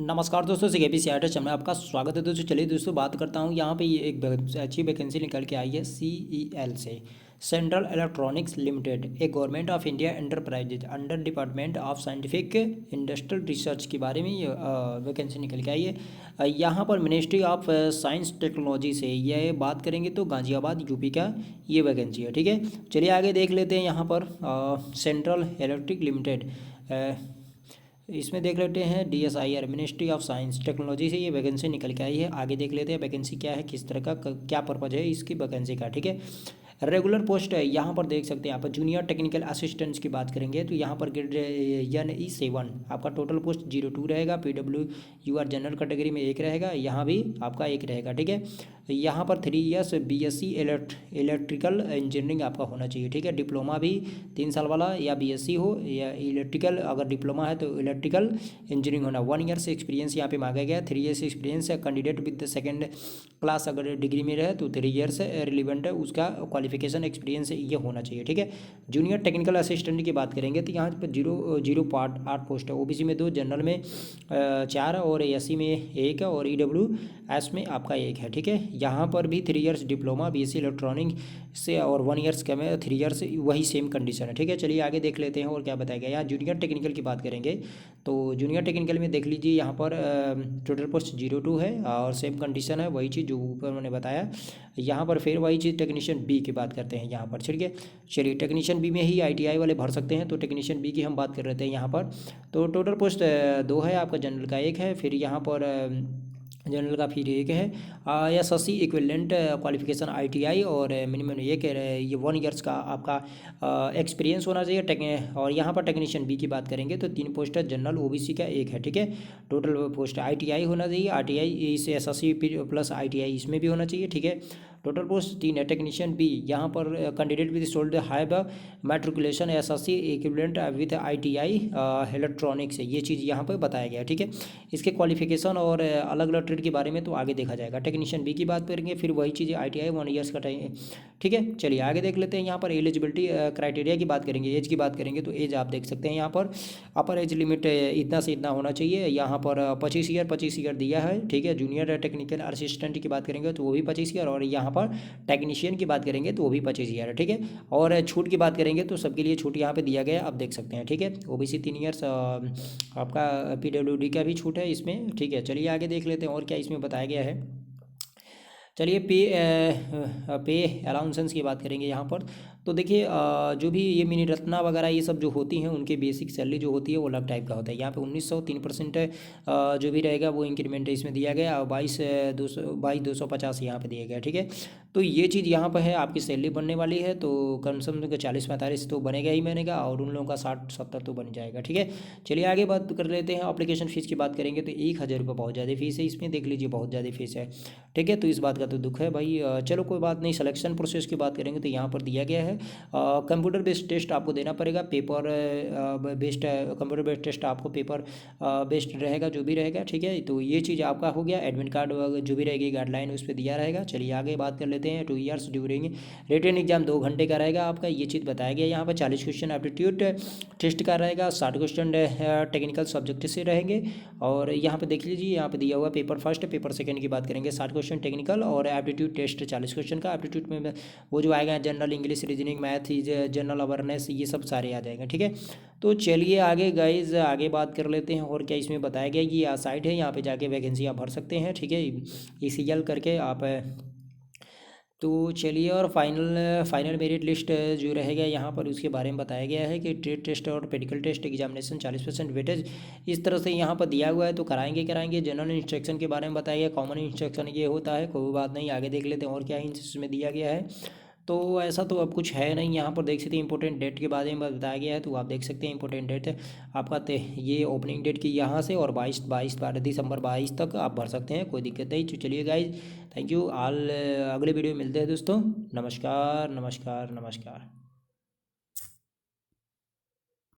नमस्कार दोस्तों, CKP CIT में आपका स्वागत है। दोस्तों चलिए दोस्तों बात करता हूँ। यहाँ पे ये एक अच्छी वैकेंसी निकल के आई है CEL से, सेंट्रल इलेक्ट्रॉनिक्स लिमिटेड, एक government of India enterprises under department of scientific industrial research के बारे में ये वैकेंसी निकल के आई है। यहाँ पर मिनिस्ट्री ऑफ साइंस टेक्नोलॉजी से ये बात करेंगे तो गाज़ियाबाद यूपी का ये वैकेंसी है। ठीक है, चलिए आगे देख लेते हैं। यहाँ पर सेंट्रल इलेक्ट्रिक लिमिटेड, इसमें देख लेते हैं DSIR, ministry of science technology से ये वैकेंसी निकल के आई है। आगे देख लेते हैं वैकेंसी क्या है, किस तरह का क्या पर्पज है इसकी वैकेंसी का। ठीक है, रेगुलर पोस्ट है। यहाँ पर देख सकते हैं आप जूनियर टेक्निकल असिस्टेंट्स की बात करेंगे तो यहाँ पर ग्रेड NE7 आपका टोटल पोस्ट 02 रहेगा। PWUR जनरल कैटेगरी में एक रहेगा, यहाँ भी आपका एक रहेगा। ठीक है, यहाँ पर 3 इयर्स BSc इलेक्ट्रिकल इंजीनियरिंग आपका होना चाहिए। ठीक है, डिप्लोमा भी 3 साल वाला या BSc हो या इलेक्ट्रिकल, अगर डिप्लोमा है तो इलेक्ट्रिकल इंजीनियरिंग होना। 1 ईयर से एक्सपीरियंस यहाँ पे मांगा गया है। 3 ईयर्स एक्सपीरियंस है। कैंडिडेट विद सेकेंड क्लास अगर डिग्री में रहे तो 3 ईयर्स रिलीवेंट है, उसका क्वालिफिकेशन एक्सपीरियंस ये होना चाहिए। ठीक है, जूनियर टेक्निकल असिस्टेंट की बात करेंगे तो यहाँ पर 0.8 पोस्ट है। OBC में 2, जनरल में 4 और SC में 1 और EWS में आपका 1 है। ठीक है, यहाँ पर भी 3 इयर्स डिप्लोमा BSc इलेक्ट्रॉनिक से और 1 ईयर्स कम है, 3 इयर्स वही सेम कंडीशन है। ठीक है, चलिए आगे देख लेते हैं और क्या बताया गया। यहाँ जूनियर टेक्निकल की बात करेंगे तो जूनियर टेक्निकल में देख लीजिए, यहाँ पर टोटल पोस्ट 02 है और सेम कंडीशन है, वही चीज़ जो ऊपर मैंने बताया। यहाँ पर फिर वही चीज़ टेक्नीशियन बी की बात करते हैं यहाँ पर। ठीक है, चलिए टेक्नीशियन बी में ही ITI वाले भर सकते हैं, तो टेक्नीशियन बी की हम बात कर रहे थे यहाँ पर। तो टोटल पोस्ट 2 है आपका, जनरल का 1 है, फिर यहाँ पर जनरल का फिर 1 है। SSC इक्विवेलेंट क्वालिफिकेशन ITI और मिनिमम 1 ये 1 ईयर्स का आपका एक्सपीरियंस होना चाहिए। और यहाँ पर टेक्नीशियन बी की बात करेंगे तो 3 पोस्ट है, जनरल OBC का 1 है। ठीक है, टोटल पोस्ट ITI होना चाहिए, ITI इस SSC प्लस ITI इसमें भी होना चाहिए। ठीक है, टोटल पोस्ट 3 है। टेक्नीशियन बी, यहाँ पर candidate with sold have matriculation SSC equivalent with ITI electronics, ये चीज़ यहाँ पर बताया गया है। ठीक है, इसके क्वालिफिकेशन और अलग अलग ट्रेड के बारे में तो आगे देखा जाएगा। टेक्नीशियन बी की बात करेंगे, फिर वही चीज़ ITI 1 ईयर्स का टाइम। ठीक है, चलिए आगे देख लेते हैं। यहाँ पर एलिजिबिलिटी क्राइटेरिया की बात करेंगे, एज की बात करेंगे तो एज आप देख सकते हैं यहाँ पर अपर एज लिमिट इतना से इतना होना चाहिए। यहाँ पर 25 ईयर दिया है। ठीक है, जूनियर टेक्निकल असिस्टेंट की बात करेंगे तो वो भी 25 ईयर, और यहाँ पर टेक्नीशियन की बात करेंगे तो वो भी 25 ईयर है। ठीक है, और छूट की बात करेंगे तो सबके लिए छूट यहाँ पे दिया गया है, आप देख सकते हैं। ठीक है, OBC 3 ईयर्स, आपका PWD का भी छूट है इसमें। ठीक है, चलिए आगे देख लेते हैं और क्या इसमें बताया गया है। चलिए पे अलाउंसेंस की बात करेंगे यहाँ पर। तो देखिए जो भी ये मिनी रत्ना वगैरह ये सब जो होती हैं उनके बेसिक सैलरी जो होती है वो अलग टाइप का होता है। यहाँ पे 1903% जो भी रहेगा वो इंक्रीमेंट इसमें दिया गया, और 22,250 यहाँ पे दिया गया। ठीक है, तो ये चीज़ यहाँ पर है, आपकी सैलरी बनने वाली है तो कम से कम 40-45 तो बनेगा ही बनेगा, और उन लोगों का 60-70 तो बन जाएगा। ठीक है, चलिए आगे बात कर लेते हैं। एप्लीकेशन फ़ीस की बात करेंगे तो 1,000 रुपये बहुत ज़्यादा फीस है इसमें, देख लीजिए बहुत ज़्यादा फीस है। ठीक है, तो इस बात का तो दुख है भाई। चलो कोई बात नहीं। सिलेक्शन प्रोसेस की बात करेंगे तो यहाँ पर दिया गया है कंप्यूटर बेस्ड टेस्ट आपको देना पड़ेगा। Paper based computer based test आपको पेपर बेस्ड रहेगा जो भी रहेगा। ठीक है, तो ये चीज़ आपका हो गया। एडमिट कार्ड जो भी रहेगी गाइडलाइन उस पर दिया रहेगा। चलिए आगे बात कर लेते हैं। 2 ईयर्स ड्यूरिंग रिटन एग्जाम 2 घंटे का रहेगा आपका, ये चीज़ बताया गया। यहाँ पर 40 क्वेश्चन एप्टीट्यूड टेस्ट का रहेगा, 60 क्वेश्चन टेक्निकल सब्जेक्ट से रहेंगे। और यहाँ पे देख लीजिए, यहाँ पे दिया हुआ पेपर फर्स्ट पेपर सेकंड की बात करेंगे 60 क्वेश्चन टेक्निकल, और एप्टीट्यूड टेस्ट 40 क्वेश्चन का। एप्टीट्यूड में वो जो आएगा general English, reasoning, math, general awareness, ये सब सारे आ जाएंगे। ठीक है, तो चलिए आगे गाइज आगे बात कर लेते हैं और क्या इसमें बताया गया कि यह साइट है, यहाँ पे जाके वैकेंसी आप भर सकते हैं। ठीक है, ECL करके आप। तो चलिए, और फाइनल मेरिट लिस्ट जो रहेगा यहाँ पर उसके बारे में बताया गया है कि ट्रेड टेस्ट और मेडिकल टेस्ट एग्जामिनेशन 40% वेटेज इस तरह से यहाँ पर दिया हुआ है, तो कराएंगे। जनरल इंस्ट्रक्शन के बारे में बताया गया, कॉमन इंस्ट्रक्शन ये होता है, कोई बात नहीं। आगे देख लेते हैं और क्या इसमें दिया गया है। तो ऐसा तो अब कुछ है नहीं। यहाँ पर देख सकते हैं इंपॉर्टेंट डेट के बारे में बताया गया है, तो आप देख सकते हैं इंपॉर्टेंट डेट आपका ये ओपनिंग डेट की यहाँ से, और 12 दिसंबर 22 तक आप भर सकते हैं, कोई दिक्कत नहीं। तो चलिए गाइज, थैंक यू ऑल। अगले वीडियो में मिलते हैं दोस्तों। नमस्कार नमस्कार नमस्कार।